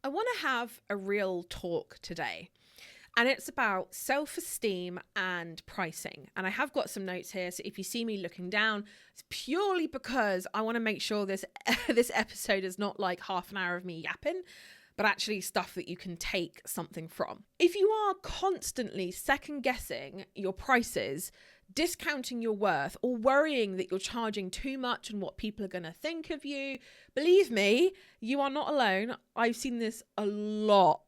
I want to have a real talk today, and it's about self-esteem and pricing. And I have got some notes here, so if you see me looking down, it's purely because I want to make sure this this episode is not like half an hour of me yapping, but actually stuff that you can take something from. If you are constantly second guessing your prices, discounting your worth, or worrying that you're charging too much and what people are going to think of you, believe me, you are not alone. I've seen this a lot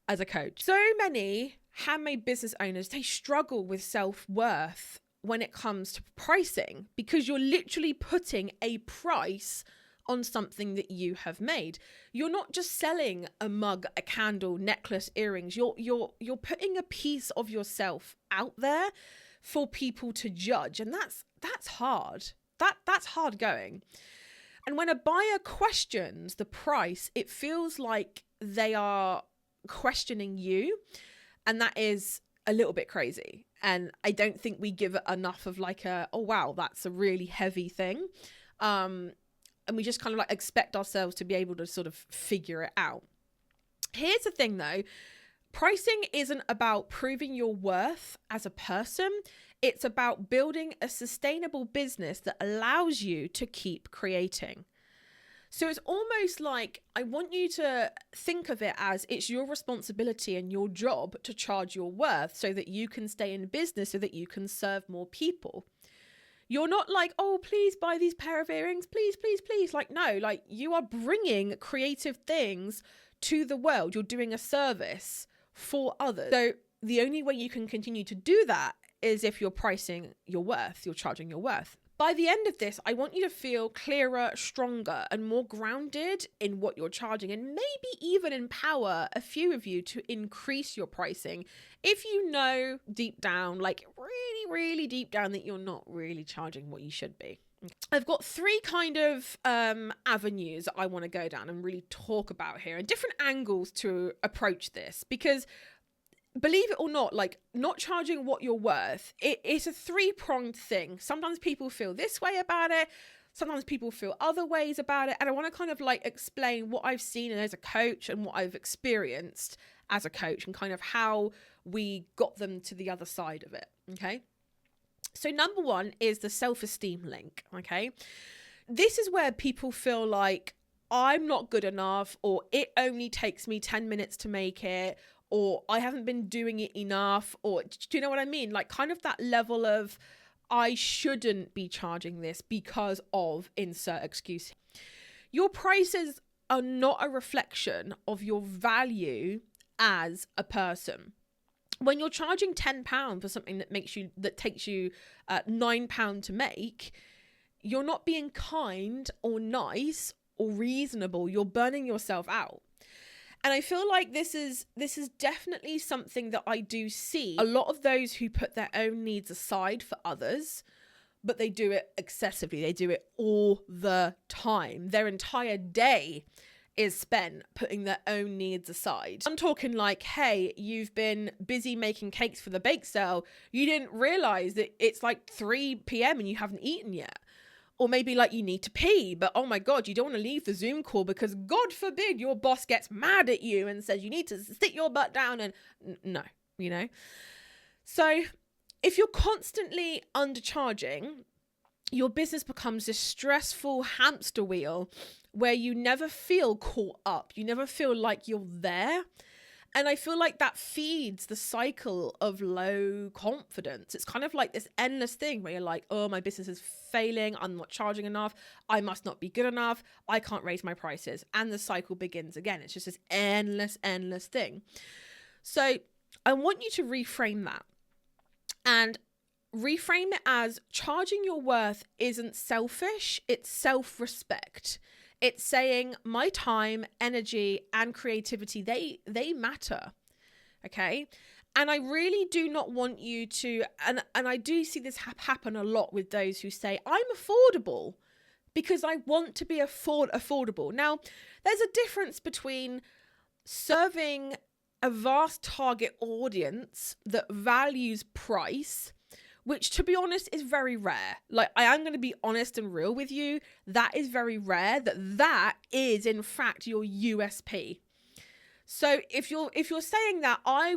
as a coach. So many handmade business owners, they struggle with self-worth when it comes to pricing, because you're literally putting a price on something that you have made. You're not just selling a mug, a candle, necklace, earrings. You're putting a piece of yourself out there for people to judge, and that's hard. That's hard going. And when a buyer questions the price, it feels like they are questioning you, and that is a little bit crazy. And I don't think we give it enough of like oh wow, that's a really heavy thing. And we just kind of like expect ourselves to be able to sort of figure it out. Here's the thing though, pricing isn't about proving your worth as a person. It's about building a sustainable business that allows you to keep creating. So it's almost like I want you to think of it as it's your responsibility and your job to charge your worth so that you can stay in business, so that you can serve more people. You're not like, oh, please buy these pair of earrings, please, please, please. Like, no, like you are bringing creative things to the world. You're doing a service for others. So the only way you can continue to do that is if you're pricing your worth, you're charging your worth. By the end of this, I want you to feel clearer, stronger, and more grounded in what you're charging, and maybe even empower a few of you to increase your pricing if you know deep down, like really, really deep down, that you're not really charging what you should be. I've got three kind of avenues that I want to go down and really talk about here, and different angles to approach this, because believe it or not, like not charging what you're worth, it's a three-pronged thing. Sometimes people feel this way about it. Sometimes people feel other ways about it. And I want to kind of like explain what I've seen as a coach and what I've experienced as a coach, and kind of how we got them to the other side of it. Okay. So number one is the self-esteem link. Okay. This is where people feel like I'm not good enough, or it only takes me 10 minutes to make it, or I haven't been doing it enough, or do you know what I mean? Like kind of that level of I shouldn't be charging this because of insert excuse. Your prices are not a reflection of your value as a person. When you're charging £10 for something that takes you £9 to make, you're not being kind or nice or reasonable. You're burning yourself out. And I feel like this is definitely something that I do see. A lot of those who put their own needs aside for others, but they do it excessively. They do it all the time. Their entire day is spent putting their own needs aside. I'm talking like, hey, you've been busy making cakes for the bake sale. You didn't realize that it's like 3 p.m. and you haven't eaten yet. Or maybe like you need to pee, but oh my God, you don't want to leave the Zoom call because God forbid your boss gets mad at you and says you need to sit your butt down, and no, you know. So if you're constantly undercharging, your business becomes this stressful hamster wheel where you never feel caught up. You never feel like you're there. And I feel like that feeds the cycle of low confidence. It's kind of like this endless thing where you're like, oh, my business is failing. I'm not charging enough. I must not be good enough. I can't raise my prices. And the cycle begins again. It's just this endless thing. So I want you to reframe that, and reframe it as charging your worth isn't selfish. It's self-respect. It's saying my time, energy, and creativity, they matter. Okay. And I really do not want you to, and I do see this happen a lot with those who say, I'm affordable because I want to be affordable. Now, there's a difference between serving a vast target audience that values price which to be honest is very rare. Like, I am going to be honest and real with you. That is very rare that is in fact your USP. So if you're saying that, I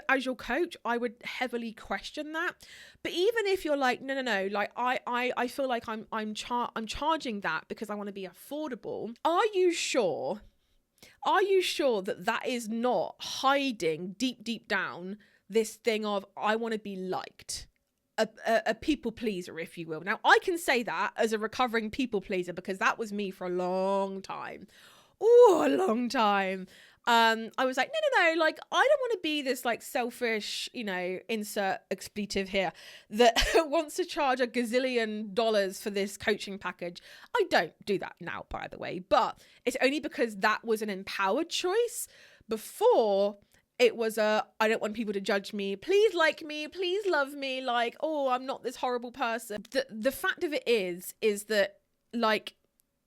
as your coach, I would heavily question that. But even if you're like, no, like I feel like I'm charging that because I want to be affordable. Are you sure that is not hiding deep down this thing of, I want to be liked? A people pleaser, if you will. Now, I can say that as a recovering people pleaser because that was me for a long time. A long time. I was like, no, like, I don't want to be this like selfish, insert expletive here, that wants to charge $1 gazillion for this coaching package. I don't do that now, by the way, but it's only because that was an empowered choice. Before, it was I don't want people to judge me. Please like me. Please love me. Like, oh, I'm not this horrible person. The fact of it is that, like,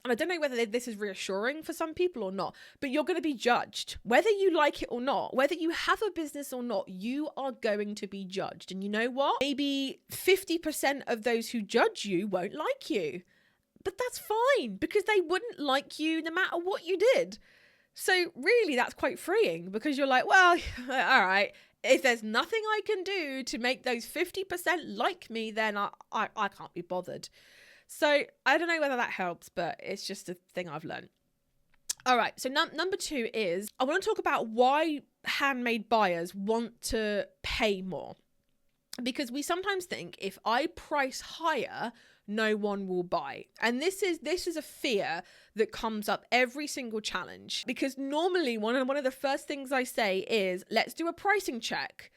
and I don't know whether this is reassuring for some people or not, but you're going to be judged. Whether you like it or not, whether you have a business or not, you are going to be judged. And you know what? Maybe 50% of those who judge you won't like you. But that's fine, because they wouldn't like you no matter what you did. So really, that's quite freeing, because you're like, well, all right, if there's nothing I can do to make those 50% like me, then I can't be bothered. So I don't know whether that helps, but it's just a thing I've learned. All right. So number 2 is, I want to talk about why handmade buyers want to pay more. Because we sometimes think if I price higher, no one will buy. And this is a fear that comes up every single challenge. Because normally one of the first things I say is, let's do a pricing check.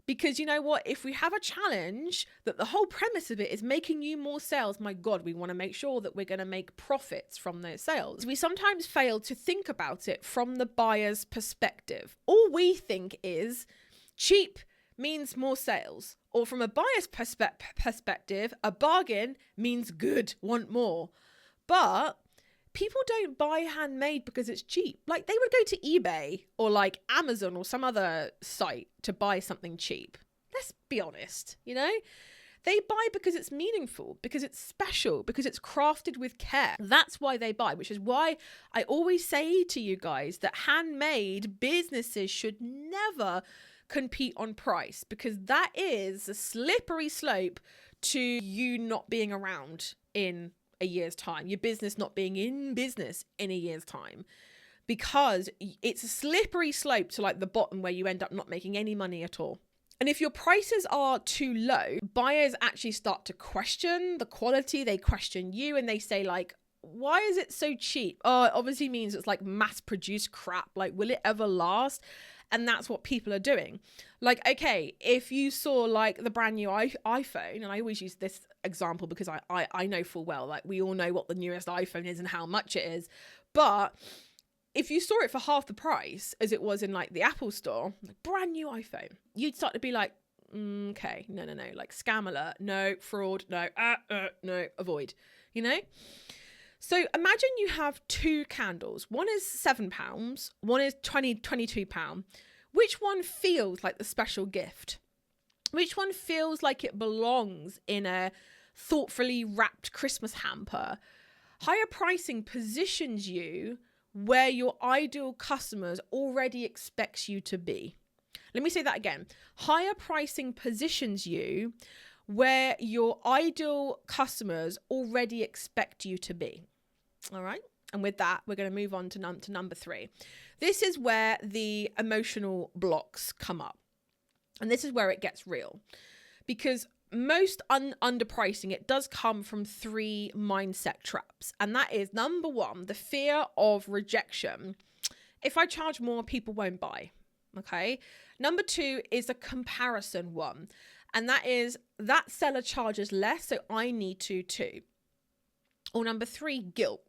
Because you know what? If we have a challenge that the whole premise of it is making you more sales, my God, we want to make sure that we're going to make profits from those sales. We sometimes fail to think about it from the buyer's perspective. All we think is cheap means more sales. Or from a buyer's perspective, a bargain means good, want more. But people don't buy handmade because it's cheap. Like, they would go to eBay or like Amazon or some other site to buy something cheap. Let's be honest, They buy because it's meaningful, because it's special, because it's crafted with care. That's why they buy, which is why I always say to you guys that handmade businesses should never compete on price, because that is a slippery slope to you not being around in a year's time, your business not being in business in a year's time, because it's a slippery slope to like the bottom where you end up not making any money at all. And if your prices are too low, buyers actually start to question the quality. They question you and they say like, why is it so cheap? Oh, it obviously means it's like mass produced crap. Like, will it ever last? And that's what people are doing. Like, okay, if you saw like the brand new iPhone, and I always use this example because I know full well, like we all know what the newest iPhone is and how much it is. But if you saw it for half the price as it was in like the Apple store, like brand new iPhone, you'd start to be like, okay, no, like scam alert, no, fraud, no, avoid, So imagine you have 2 candles. One is £7, one is £22. Which one feels like the special gift? Which one feels like it belongs in a thoughtfully wrapped Christmas hamper? Higher pricing positions you where your ideal customers already expects you to be. Let me say that again. Higher pricing positions you where your ideal customers already expect you to be. All right. And with that, we're going to move on to number 3. This is where the emotional blocks come up. And this is where it gets real. Because most underpricing, it does come from 3 mindset traps. And that is, number 1, the fear of rejection. If I charge more, people won't buy. Okay. Number 2 is a comparison one. And that is, that seller charges less, so I need to too. Or number 3, guilt.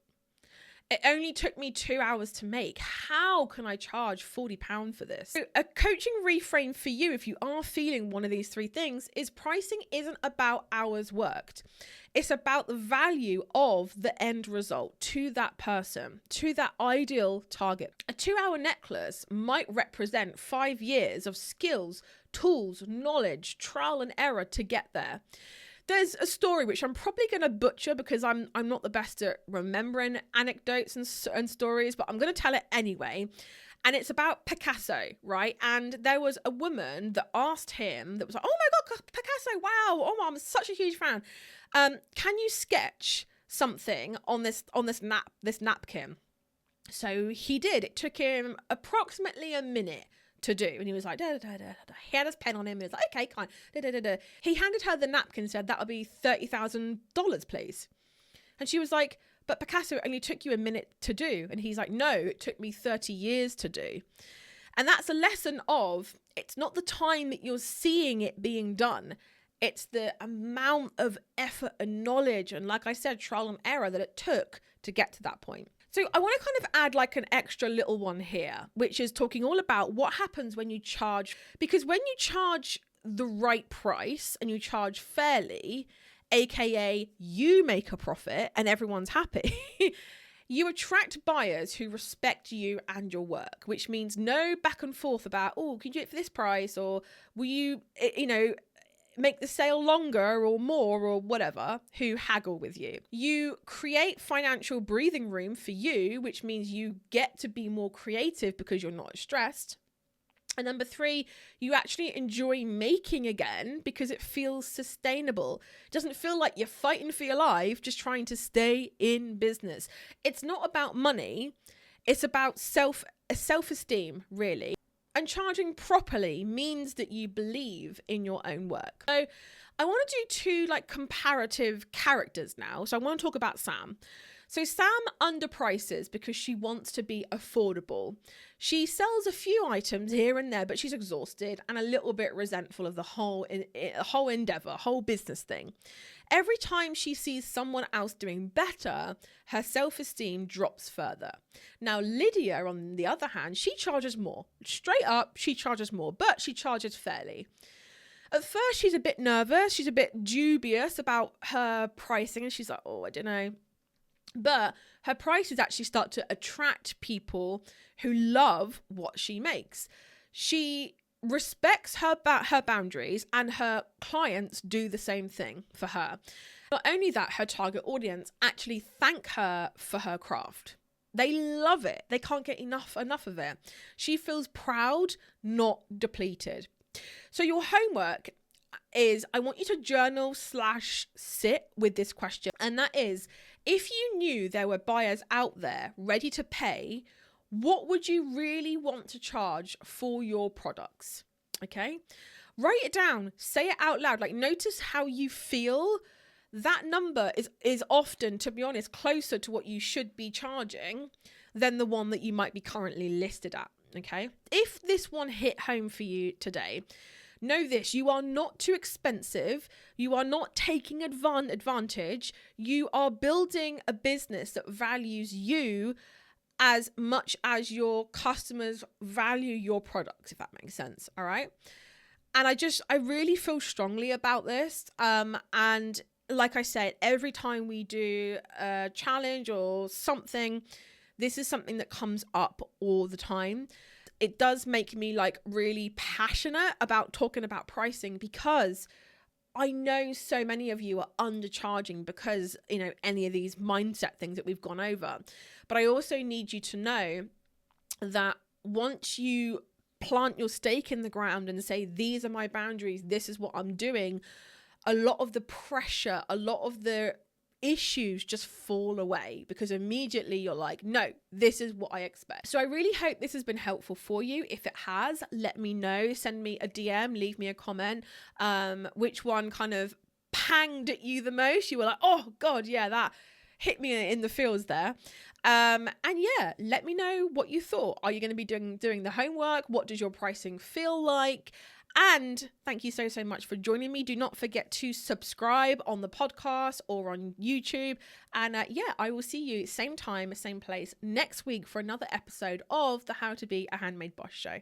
It only took me 2 hours to make. How can I charge £40 for this? So a coaching reframe for you, if you are feeling one of these three things, is pricing isn't about hours worked. It's about the value of the end result to that person, to that ideal target. A 2-hour necklace might represent 5 years of skills, tools, knowledge, trial and error to get there. There's a story which I'm probably going to butcher because I'm not the best at remembering anecdotes and stories, but I'm going to tell it anyway. And it's about Picasso, right? And there was a woman that asked him, that was like, oh my God, Picasso, wow, oh, I'm such a huge fan. Can you sketch something on this napkin? So he did. It took him approximately a minute to do, and he was like, da, da, da, da, da. He had his pen on him. He was like, okay, kind. Da, da, da, da. He handed her the napkin and said, that'll be $30,000, please. And she was like, but Picasso, it only took you a minute to do. And he's like, no, it took me 30 years to do. And that's a lesson of, it's not the time that you're seeing it being done. It's the amount of effort and knowledge and, like I said, trial and error that it took to get to that point. So I want to kind of add like an extra little one here, which is talking all about what happens when you charge. Because when you charge the right price and you charge fairly, aka you make a profit and everyone's happy, you attract buyers who respect you and your work, which means no back and forth about, oh, can you do it for this price? Or will you, make the sale longer or more or whatever, who haggle with you. You create financial breathing room for you, which means you get to be more creative because you're not stressed. And number 3, you actually enjoy making again because it feels sustainable. It doesn't feel like you're fighting for your life, just trying to stay in business. It's not about money. It's about self-esteem, really. And charging properly means that you believe in your own work. So I want to do 2 comparative characters now. So I want to talk about Sam. So Sam underprices because she wants to be affordable. She sells a few items here and there, but she's exhausted and a little bit resentful of the whole endeavor, whole business thing. Every time she sees someone else doing better, her self-esteem drops further. Now, Lydia, on the other hand, she charges more. Straight up, she charges more, but she charges fairly. At first, she's a bit nervous. She's a bit dubious about her pricing, and she's like, oh, I don't know. But her prices actually start to attract people who love what she makes. She respects her boundaries, and her clients do the same thing for her. Not only that, her target audience actually thank her for her craft. They love it. They can't get enough of it. She feels proud, not depleted. So your homework is, I want you to journal/sit with this question. And that is, if you knew there were buyers out there ready to pay, what would you really want to charge for your products? Okay. Write it down. Say it out loud. Notice how you feel. That number is often, to be honest, closer to what you should be charging than the one that you might be currently listed at. Okay. If this one hit home for you today, know this: you are not too expensive. You are not taking advantage. You are building a business that values you as much as your customers value your products, if that makes sense. All right. And I really feel strongly about this. And like I said, every time we do a challenge or something, this is something that comes up all the time. It does make me really passionate about talking about pricing, because I know so many of you are undercharging because, any of these mindset things that we've gone over. But I also need you to know that once you plant your stake in the ground and say, these are my boundaries, this is what I'm doing, a lot of the pressure, a lot of the issues just fall away, because immediately you're like, no, this is what I expect. So I really hope this has been helpful for you. If it has, let me know. Send me a DM, leave me a comment. Which one kind of panged at you the most? You were like, oh God, yeah, that hit me in the feels there. And yeah, let me know what you thought. Are you going to be doing the homework? What does your pricing feel like? And thank you so much for joining me. Do not forget to subscribe on the podcast or on YouTube. And yeah, I will see you same time, same place next week for another episode of the How to Be a Handmade Boss show.